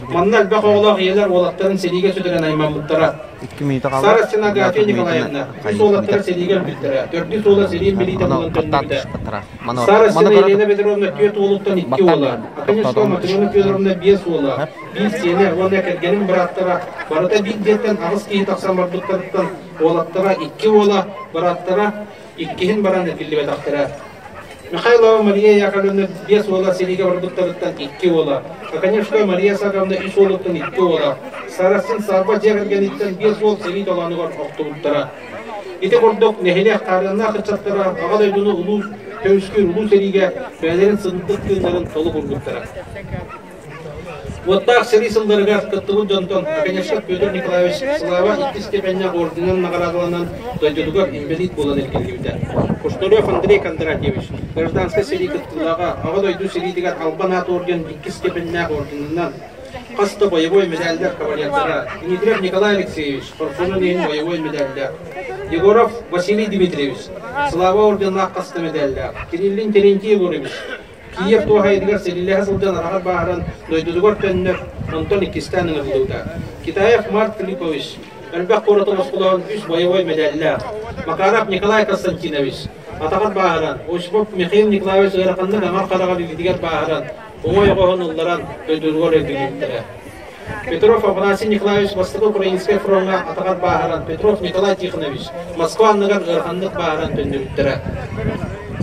Манна әлбәқ оғылақ елер олаттарын сериге сөдірен аймамыттара. Сара Сенагатия Николаевна, 3 олаттары сериге білдірі. 4 сола сериен милитен олын төнді. Сара Сена Елена Бедровна 4 олықтан 2 ола. Аканешко Матрена Федоровна 5 ола. 1 сені оны кәргенің біраттара. Барыта 1 деттен ағыз кейі тақсан бардықтарыттан олаттара 2 ола біраттара. 2 баран этилибет актара. Михайлова Мария Яковлевна 5 ола сериге бардыктарыттан 2 ола. Аканешко Мария Саговна 3 олуттан 2 ола. Сарасин Сарба жегергениттен 5 ол сери таланыгар октубуттара. Ите кордок нехиле актарына кырчаттара, агалайдуну улуу төскүр улуу сериге бәлерин сындык тыындарын толук ургуттара. Вот так сери сылдырыгар кыттылы жонтон Аканешка Петр Николаевич Слава 2 степенья орденен наградаланан дойдудугар инвалид болан элкелгибде. Куштолев Андрей Кондратьевич гражданский сери кыттылага ага дойду серидигар Албанат орден 2 степенья ордененан Каста боевой медальдар кавалердара Дмитриев Николай Алексеевич Форсунин боевой медальдар Егоров Василий Дмитриевич Слава орденна каста медальдар Кириллин Терентьев Егорович Киев туахайдыгар селилеха сылдан арахат бааран дойдудугар төннөк Антон Икистанын ылдыута. Китаев Марк Филиппович Әлбәк Қоратылыс құлауын 3 боевой медальдар Макаров Николай Константинович Атағат бааран Ошпов Михаил Николаевич Ғырақанның Амар Қарағал Илдигер бааран Оңой оғын ұлларан дойдудугар өлдігеттері Петров Афанасий Николаевич Восток Украинской фронтына атағат бааран Петров Николай Тихонович Москва анныгар Ғырақанлық бааран төндіріттері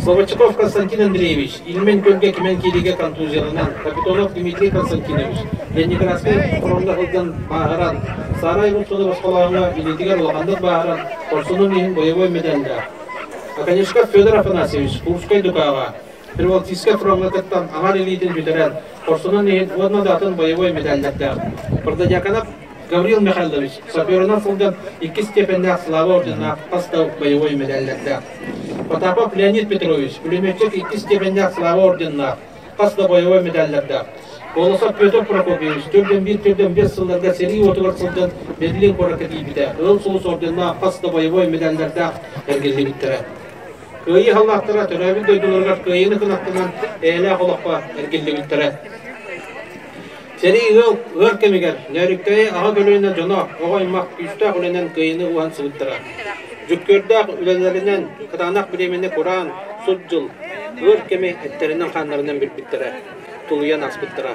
Слободчиков Константин Андреевич, Ильмен Көнге Кемен Келеге контузиялынан, Капитонов Дмитрий Константинович, Ленинградский фронтда қылдан бағаран, Сарай Русуды басқалағына илетігер олғандық бағаран, Корсунun ехін боевой медальда. Аканешков Федор Афанасьевич, Курскай Дукаға, Приволжский фронттан аңар илетін бітірен, Корсунun ехін однадатын боевой медальдарды. Продадяканов Гаврил Михайлович, саперынан сылдан 2 степенде слава ордена пастау боевой медальдарды. Потапов Леонид Петрович, пулеметчик 2 степенде слава ордена пастау боевой медальдарды. Болосов Петр Прокопьевич, 4-1-5 сылдарда сери отығыр сылдан Медлин Қоракети биде. Ыл соғыс ордена пастау боевой медальдарды әргелі біттірі. Көйі халлақтыра түрәбін дойдылырғар көйіні күнақтынан әлі қолақпа әргелі біттірі. Сери ыл кемегер, нәріктәйі аға көлінен жона, оғаймақ күшті құлінен көйіні ұған сығыттыра. Жүккөрдақ үлелерінен қытанақ білемені Құран, сұд жыл, ыл кеме әттерінен қанларынан бір біттіра, тұлыян аспыттыра.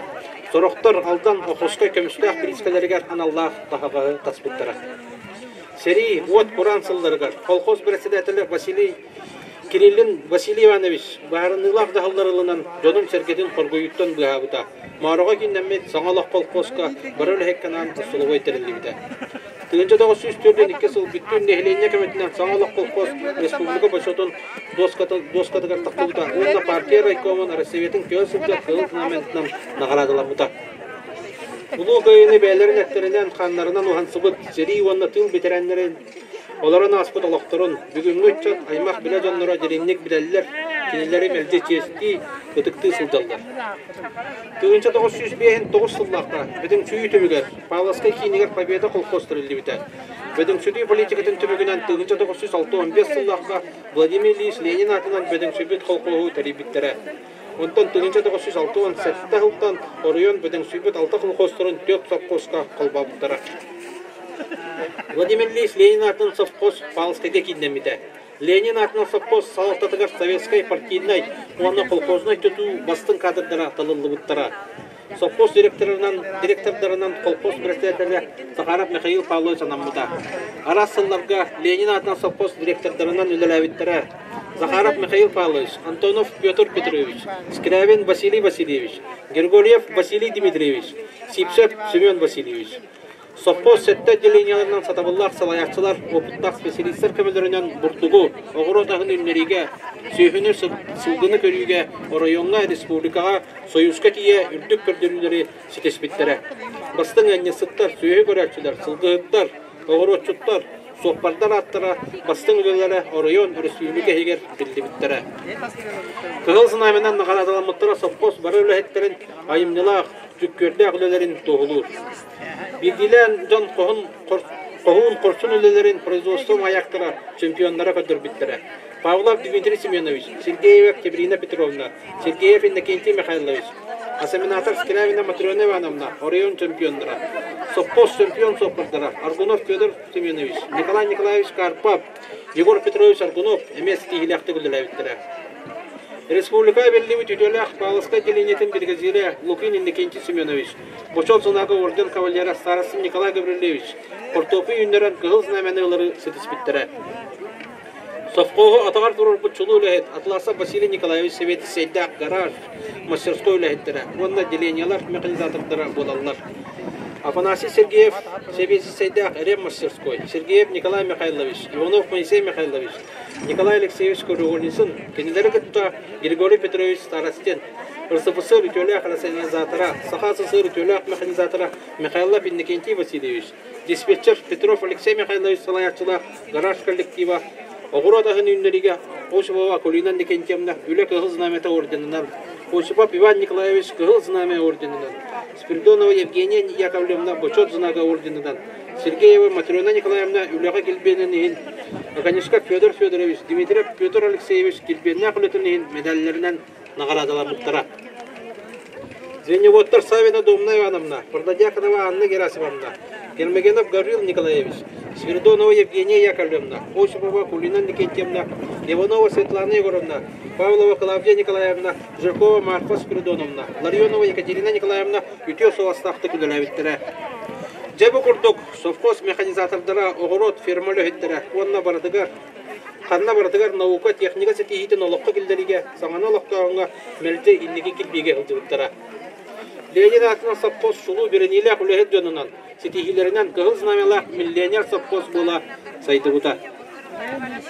Сұрықтар алдан оқысқай көмістіғ біліскелергер аналлах тағағы таспыттыра. Сери от Құран сылдырғар, колхоз председателі Василий Кириллин Василий Иванович баарынылар дағыларылынан жонун сергедин қоргойыттан бұғабыта. Маруға кеннемет саңалақ колхозка барыл хекканан ұсылығы етерілігіде. Тыгынча 904-2 сыл бүттін нехлене көметінен саңалақ колхоз республика башотын доскатығар тақтылыда. Онда партия райкомын Россиветин көсілді қылық моментінен нағаладыламыда. Бұлу көйіні бәлерін әттерінен қанларынан оған сыбыт, сери онна тыл бетерәнлерін Оларын аспыт олақтырын, бүгінгі үтчат аймақ біле жонлара дереңнек біләлілер, кенелері мәлде честі, өтікті сылдалдар. Түйінші 905-9 сыллақта, бөдің чүйі түмігер, Павловскай кейінігер победа қолқостырылды біті. Бөдің чүйі политикатын түмігінен түйінші 906-15 сыллақта Владимир Ильич Ленин атынан бөдің чүйбет қолқоғы тәребіттері. Онтан түйінші 906-17 ғылттан Орайон бөдің чүйбет 6 қолқостырын 4 совхозға қолбабыттары. Владимир Ильич Ленин атын совхоз Павловскайга киндемите. Ленин атын совхоз салаттатыгар советской партийной, оны колхозной түту бастың кадрдара талылыбыттара. Совхоз директордарынан колхоз председателі Захаров Михаил Павлович анамыда. Арас сылларга Ленин атын совхоз директордарынан үлеләбиттара. Захаров Михаил Павлович, Антонов Петр Петрович, Скрявин Василий Васильевич, Григорьев Василий Дмитриевич, Сипсев Семен Васильевич. Совхоз сетте отделенияларынан сатабыллар, салаякчылар, опыттақ специалистер көмелерінен бұртуғу, оғыр отағын үлнериге, сүйхіні сылдыны көріге, орайонға, республикаға, союзға тие үрдік көрдірілері сетеспеттері. Бастың әнне сыттар, сүйхі көрәкчілер, сылдығыттар, оғыр отчуттар, соқпардар аттыра, бастың үлелері орайон, республика егер білдібіттері. Кығыл сынайменен нағарадыламыттыра совхоз бары өләхеттерін айымнылақ, жүккөрді ағылелерін тоғылыр. Bilgilen can kohun korsun ülelerin производством аяқтыра чемпионлара көдірбіттірі. Павлов Дмитрий Семенович, Сергеева Кебрина Петровна, Сергеев Иннокентий Михайлович, Асаминатор Скрявина Матрена Ивановна, Орайон чемпионлара, совхоз чемпион сопардара, Аргунов Федор Семенович, Николай Николаевич Карпов, Егор Петрович Аргунов, эмес тигиляқты күлділәбіттірі. Республика белли тютелях Павловская делениетін бергазире Лукин Иннокентий Семенович, Бочол сынағы орден кавалера Старосын Николай Гаврилевич, Портопы үйіндерін кығыл знаменелері сетіспеттері. Совхозы атағар тұрыр бұтчылы үләхет, Атласа Василий Николаевич Советі Сейдақ гараж, мастерской үләхеттері, онда делениялар механизатордары болалар. Афанасий Сергеев, Советі Сейдақ Рем мастерской, Сергеев Николай Михайлович, Иванов Моисей Михайлович, Николай Алексеевич Корюгольнисын, кенелері күтті Григорий Петрович Старостен, РСФСР ütölək рационализатора, Сахасысыр ütölək механизатора Михаил Пинникентий Васильевич, диспетчер Петров Алексей Михайлович Салаячылах, гараж коллектива, Огородахын үнлеріге Ошипова Кулина Никентьевна үлі кығыл знамета орденінен, Ошипов Иван Николаевич кығыл знаме орденінен, Спиридонова Евгения Яковлевна Бочот знага орденінен, Сергеева Матрена Николаевна үліға келбенінен, Аганишка Федор Федорович, Дмитриев Петр Алексеевич келбеніне құлетінен медаллерінен нағарадалар мұқтыра. Звеневоттар Савина Домна Ивановна, Продадяконова Анна Герасимовна, Гермогенов Гаврил Николаевич, Свиридонова Евгения Яковлевна, Осипова Кулина Никентьевна, Иванова Светлана Егоровна, Павлова Клавдия Николаевна, Жиркова Марфа Спиридоновна, Ларионова Екатерина Николаевна, Ютесова Стахты Күділәветтірі. Жабы құрдық, совхоз механизатордара оғырот фермалы өттірі, онна бардығар, Ханна бардығар наука техника сетихитін олыққа келдеріге, саңана олықтағынға мәлді иннеге келбеге ұлдығыттыра. Ленин атына совхоз шулу бірінейлі құлығыт жонынан, сетихилерінен қығыл знамелақ миллионер совхоз бола сайды бұта.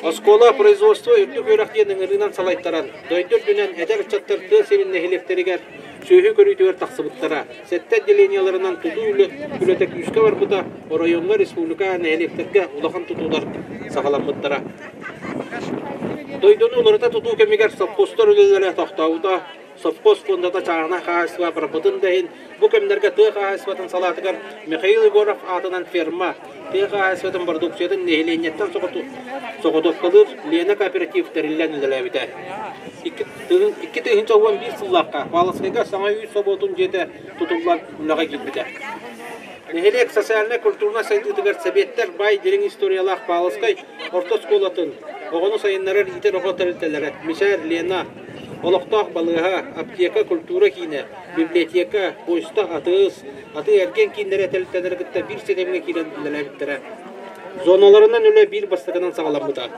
Оскола производство үттік өрақтенің ұрынан салайттаран, дойдыр дүнен әдер чаттар тұл севінне хелефтерігер, сөйі көрітігер тақсыбыттара. Сетті отделенияларынан тұту үлетек үске бар бұта, районға республика әнәйлектерге ұлақан тұтулар сағаламыттара. Дойдыны ұларыта тұту кемегер совхозтар өлелері тақтауыда, совхоз фондата чағына қағасыва барапытын дәйін, бұл кемдерге тұғы қағасыватын салатығар Михаил Егоров атынан ферма, тұғы қағасыватын продукциятын нехеленеттен соғытып қылыр Лена кооперативтерілен үлеләбіті. 2011 сыллаққа балысқыға саңа үй соботын жеді тұтылған үліға келбіді. Нехелек социальна культурна сайдытығар сәбеттер бай дерің историялақ балысқай орта сколатын, оғыны сайынларар итер оғы тәрілтелері, Мишар, Лена, Олықтақ балыға, аптека культура кейіне, библиотека, почта, аты әрген кейіндері тәрілтелері күтті бір сетемге кейлен үлеләбіттері. Зоналарынан үлі бір бастығынан сағаламыда.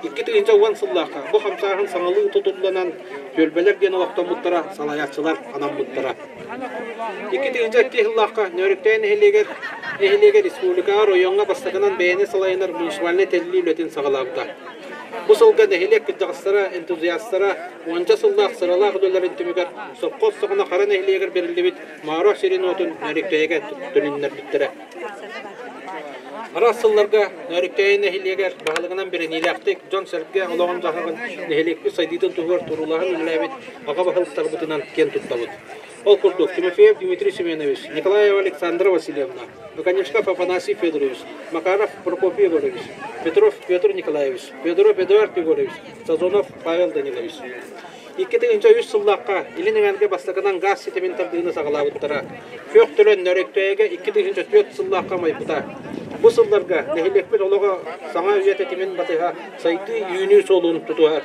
2010 сыллаққа бұл қамсағын саңалы тұтылданан көлбелер ден олақтан мұттара салаятшылар анам мұттара. 2002 сыллаққа нөріктәйін әхелегер республика районға бастығынан бәйені салайынар мұншывальны тәлілі үлетін сағалабыда. Бұл сылға нәхелек күддағыстара, энтузиастара, онша сыллақ сыралақ өділерін түмігер, соққос сығына қара нәхелегер берілді бет мағырақ шерін отын нөріктәйге түнінлер біттірі. Арасылларға нөріктәйін нәхелегер бағылығынан бірі нелектік, жон сәріпке олағын жағығын нәхелекпі сайдидың тұғыр тұрулағын үләбет аға бағылықтағы бұтынан кен тұттабыд. Ол күрдік Тимофеев Дмитрий Семенович, Николаева Александра Васильевна, Ваканешков Афанасий Федорович, Макаров Прокопий Егорович, Петров Петр Николаевич, Федоров Эдуард Егорович, Сазонов Павел Данилович. 2003 сыллаққа илінің әлге бастығынан газ сетементардығыны сағалабыттара. Көк төлен нөректөйеге 2004 сыллаққа майпыта. Бұл сылларға нәхелекпет олығы саңа үйет етемен батыға сайды үйіні солуын тұтуар.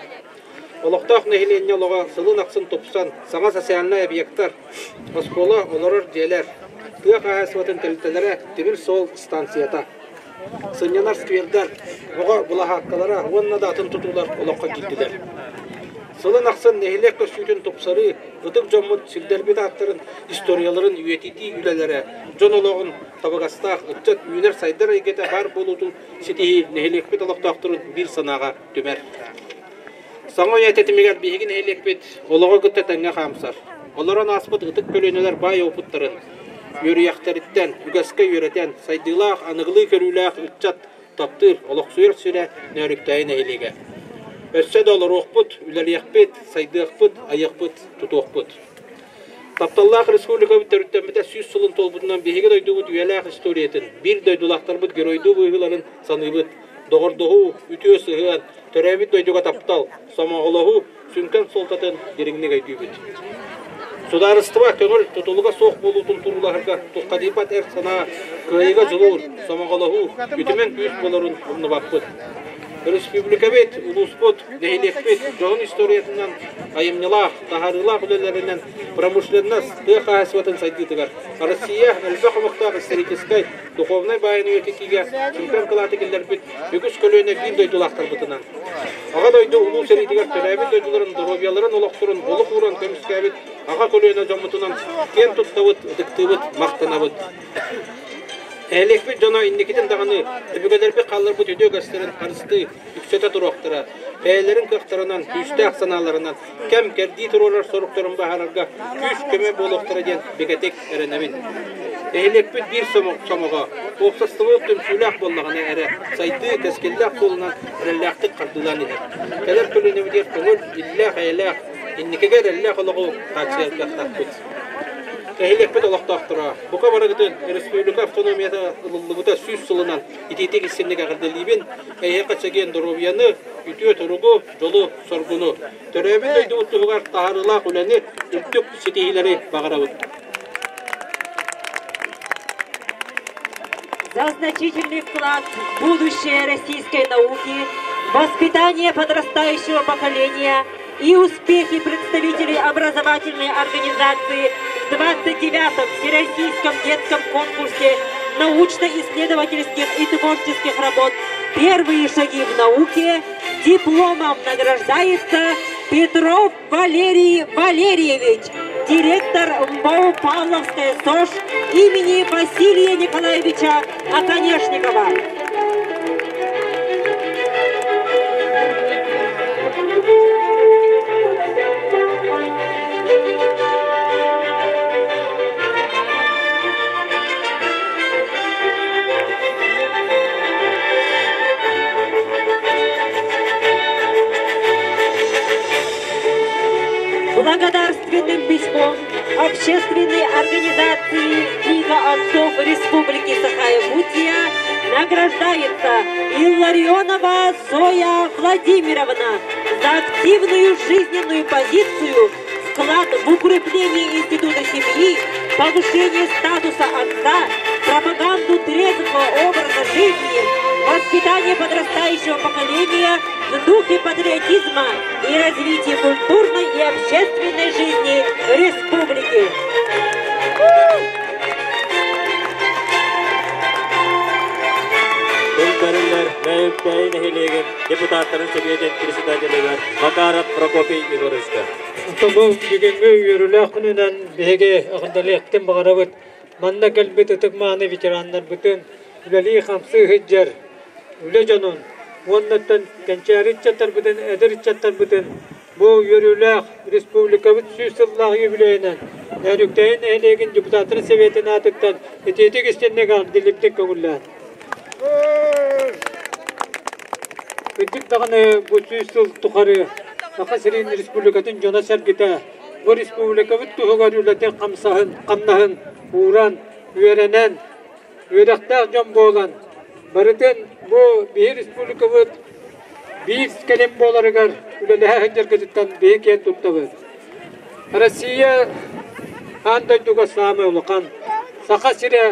Олықтақ нәхеленне олығы сылын ақсын топсан, саңа социальный объекттар, оскола оларыр желер. Тұға қағасыватын тәлітелері темір сол станцията. Сынянар сквердар, оға бұлаға аққалара, онына да атын тұтулар олыққа кеттілер. Сылын ақсын нәхелек көшкетін топсары, ұтық жомыт сілдербет аттырын, историяларын үйететі үлелері, жон олығын табығастақ, ұтчат үйінер сайдар әйгеті бар болудың сетейі нәхелекпет олықтақтырын бір санаға төмер. Саңа үйететімегер бейгін нәхелекпет олығы күтті тәңге қамсар. Оларан аспыт ұтық көлөнелер бай опыттырын. Өрияқтарыттен, үгәске үйретен, сайдылақ, анығылы көріләқ, ұтчат, таптыр, олық сүйір сүрі нөріктәйі нәхелеге. Өссе долар оқпыт, үләлияқпыт, сайдықпыт, аяқпыт, тұтуақпыт. Тапталлақ республика бүттәріттен біті 100 сылын толбытынан бейге дойды бұд үйәләқ историетін, бір дойдылақтар бұд геройды бұйғыларын саныбыт, доғырдығы, үті өсіғын, төрәбіт дойдыға таптал, самағылығы, сүнкен солтатын деріңнег айды бұд. Сударыстыва көңіл тұтылыға соқ болутын тұрулағырға тұққадипат әр сана күйеге жылуыр, самағылығы, үтімен күйіс боларын ұмны бақпыд. Республика бет, улуспот, нәхелекпет, жоғын историятынан айымнылақ, тахарылақ үлелерінен промышленнас тұқ қағасыватын сайдытығар. Россия, әлбақ мұқтақ историческай, духовнай байын өтекеге, чемпион қылаты келдер бет, үкіс көлөне бір дойдулақтар бұтынан. Аға дойды ұлу серитігер төләбет дойдуларын, дұробияларын олықтырын, олық ұран көміскәбет, аға көлөне жомытынан кен тұттавыт, ұдықтывыт, мақтанавыт. Әлекпет жона иннекетін дағаны, үбігелербе қалыр бұт өте өгістерін қарысты үксеті тұрақтыра. beylerin kıhtarından, güçlü aksanalarından, kem kerdi tururlar sorukturun baharlarga, güç köme boluqtara den begetek erenemin. Ehlekbet bir somoğa, oksastılığı tümsülak bollağına ere, saydı teskellak bolunan relaktık kardılan eder. Keler kölünü der kömür, illah eylak, innikeger ellah oluğu kaçıyar yaktakbet. Ehlekbet olaqtaqtıra. Buka baragıtın Respublika Avtonomiyada ılıllıgıda süz sılınan ititek isimlik ağırdelibin eyhe kaçagen dorobiyanı, ütüye turugu, jolu sorgunu. Töröbün döydü uttuğugar taharıla kuleni ültük setihileri bağıravıt. За значительный вклад в будущее российской науки, воспитание подрастающего поколения и успехи представителей образовательной организации в 29-м Всероссийском детском конкурсе научно-исследовательских и творческих работ «Первые шаги в науке» дипломом награждается Петров Валерий Валерьевич, директор МБО Павловская СОЖ имени Василия Николаевича Оконешникова. Благодарственным письмом общественной организации Лига отцов Республики Саха-Якутия награждается Илларионова Зоя Владимировна за активную жизненную позицию, вклад в укрепление института семьи, повышение статуса отца, пропаганду трезвого образа жизни, воспитание подрастающего поколения в духе патриотизма и развитие культурной и общественной жизни республики. Ülkeriler mevkteyn ehilegen deputatların seviyeden presidenteliler Makarov Prokopy Igorovичка. Bu bugünkü yürürlük gününden bege akındalıyakten bağırabıt. Manna gelbet ıtıkmağını veteranlar bütün üleli hamsı hıccar. Üle canın. Ondan gençerit çatır bütün, ederit çatır bütün. Bu yürürlük Respublikamız 100 yıllık yübileyinen. Erükteyn ehilegen deputatların seviyeden atıktan etetik istenine kaldı diliptik kağullar. Küçük dağını bu 100 yıl tukarı Sakasirin Respublikatın jona sergite. Bu Respublikamız tuğugar ületen kamnahın, uğran, üyerenen, üyerektar jon boğulan. Barıten bu bir Respublikamız bir kelem boğlarıgar ülelehe hıncar gıdıttan bir ken tuttabı. Россия андай туга самай улахан. Sakasire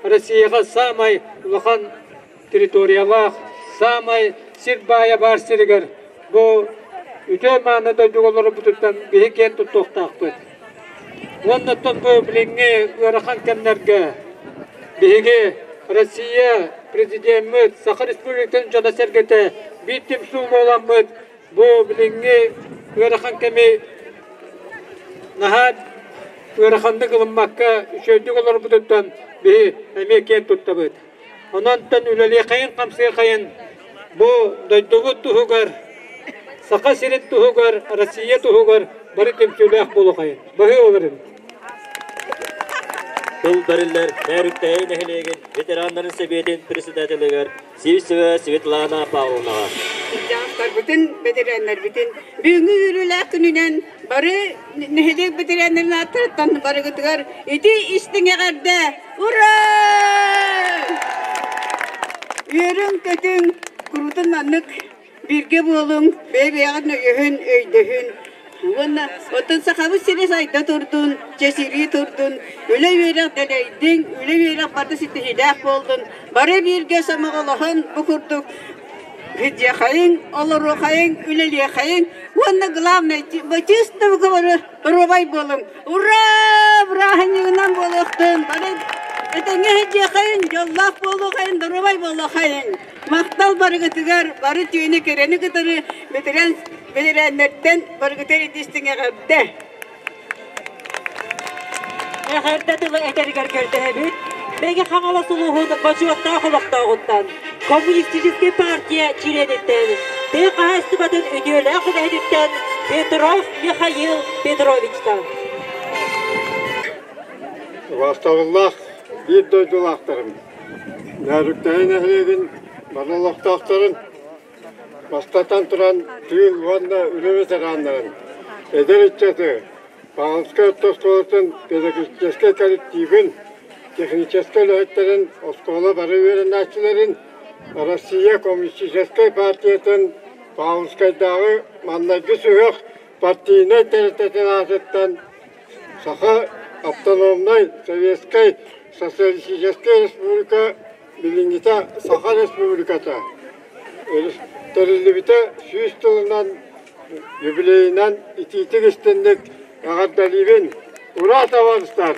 Россияға самай улахан территориялах, самай Сирбая бар сиригер. Bu üte manada dugaları bututan bir ken tutoqtaqtı. Ondan bu bilinge örakan kenlerge bege Россия президентimiz Sakha Respublikası'nın jona sergete bitim suğum olanmız bu bilinge örakan kemi nahat örakandı kılınmakka şöydük oları bututan bir emeken tuttabıd. Ondan üleli kayın kamsıya kayın bu dayduğu tuhugar Sakha sirit tuhugar Россия tuhugar bari temsülüyak bolu kayın. Bahi olurun. Ülkeriler mevkteyn ehilegen veteranların seviyeden presidenteliler Sivseva Svetlana Pavlovna. Jantar bütün veteranlar bütün büyüğü yürürlük gününden bari nehedek veteranların atırtan bari gıtıgar iti istine garde ura yürün kötün kurutun anlık birge bolun bebeğin öhün öydühün Ona otun sahabu sire sayda turdun, cesiri turdun, öyle verek deleydin, öyle verek barda sitte hidak boldun, bari birge samağalahın bu kurduk. Hidye kayın, olur kayın, üleliye kayın, ona gılavne, bacıstı bu kabarı, robay bolun. Ura, brahan yığınan boluktun, bari etenge hidye kayın, yallah bolu kayın, robay bolu kayın. Maktal bari gıtıgar, bari tüyünü kereni gıtırı, veteranlardan bargıtır etiştiğine kadar. Eherde eteri görgörde hebit. Bege hamala suluğun bacıvatta kulakta oğuttan. Komünistическая партия членетен. Тык астыбатын үдүөлээх үлэһиниттен Петров Михаил Петровичтан. Ваставыллах bir doydulaqtırım. Nərüktəyin əhliyegin baralaqtaqtırın Бастатан тұран түйіл ванна үлемес әранларын. Эдер итчеті, бағылысқа өттіс қолысын педагогический коллективін, технический лөйеттерін, оскола бары верен әшілерін, Россия коммунистический партиятын бағылысқайдағы маннайғы сүйіқ партийной тәрітетін асеттен Саха автономной советской социалистический республика билингита Саха республиката. Terillibite 100 yılından юбилейінен ититік істендік ағаддалибін ұра таварыстар.